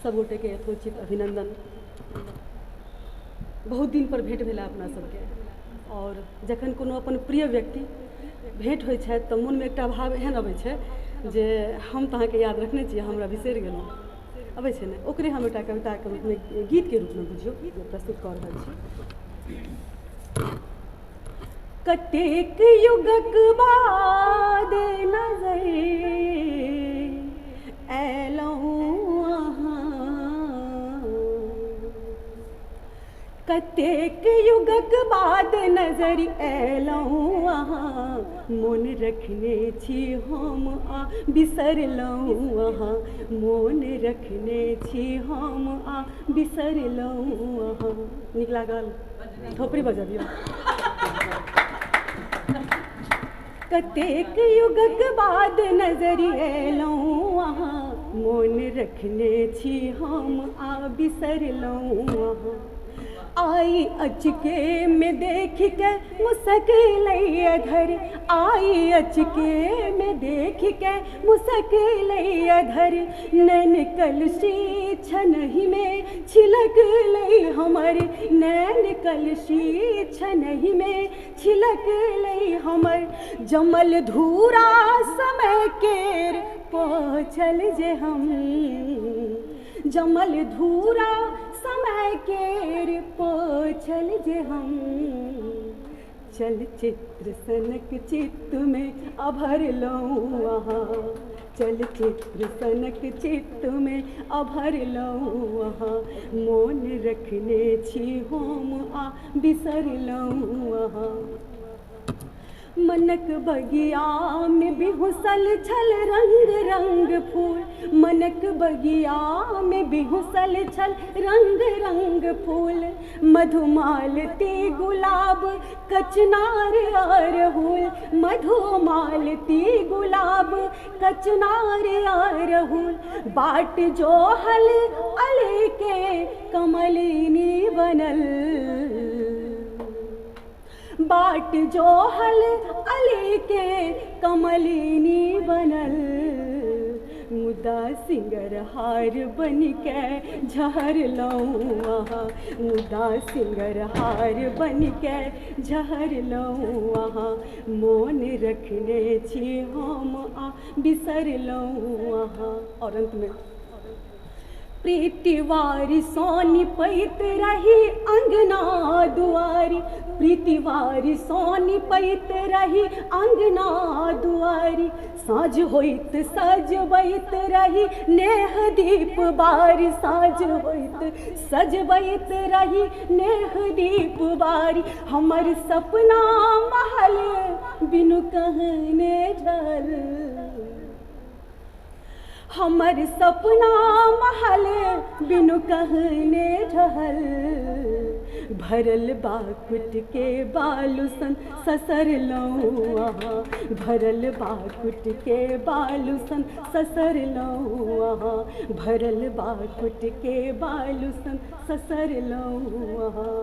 सब गोटे के यथोचित अभिनंदन। बहुत दिन पर भेंट भेला अपना सबके, और जखन कोनो अपन प्रिय व्यक्ति भेंट होइ छथि तऽ मोनमे एकटा भाव एहन अबै छै जे हम तऽ अहाँके याद रखने छी, हमरा बिसरि गेलहुँ, अबै छै ने, ओकरे हम एकटा कविताके रूपमे, गीतके रूपमे बुझियौ जे प्रस्तुत कऽ रहल छी। कतेक युगक बाद नजर अयलहुँ अहाँ, कतेक युगक बाद नजर अयलहुँ अहाँ, मोन रखने छी हम आ बिसरलहुँ अहाँ, मोन रखने छी हम आ बिसरलहुँ अहाँ। नीक लागल? थोपड़ी बजबियौ। कतेक युगक बाद नजर अयलहुँ अहाँ, मोन रखने छी हम आ बिसरलहुँ अहाँ। आई अचके में देख के मुस्किलैया धर, आई अचके में देख के मुस्किलैया धर, नैन कलशी छनहि में छिलक लई हमर, नैन कलशी छनहि में छिलक लई हमर, जमल धूरा समय केर पोछल जे हम, जमल धूरा समय केर पोछल जे हम, चलचित्र सनक चित्त में अभरलहुँ अहाँ, चलचित्र सनक चित्त में अभरलहुँ अहाँ, मोन रखने छी हम आ बिसरलहुँ अहाँ। मनक बगिया में बिहुसल छल रंग रंग फूल, मनक बगिया में बिहुसल छल रंग रंग फूल, मधुमालती गुलाब कचनार अरहुल, मधुमालती गुलाब कचनार अरहुल, बाट जो हल अले के कमलिनी बनल, बाट जो हल अली के कमलिनी बनल, मुदा सिंगरहार बन के झहरलहुँ अहाँ, मुदा सिंगरहार बन के झहरलहुँ अहाँ, मोन रखने छी हम आ बिसरलहुँ अहाँ। और अंत में प्रीतिवारी सोनी पैत रही अंगना दुआरी, प्रीतिवारी सोनी पैत रही अंगना दुआरी, साँझ होइत सजबैत रही नेह दीप बारी, साँझ होइत सजबैत रही नेह दीप बारी, हमर सपना महल बिनु कहने ढल, हमर सपना महल बिनु कहने ढहल, भरल बाकुट के बालू सन ससरलहुँ अहाँ, भरल बाकुट के बालू सन ससरलहुँ अहाँ, भरल बाकुट के बालू सन ससरलहुँ अहाँ।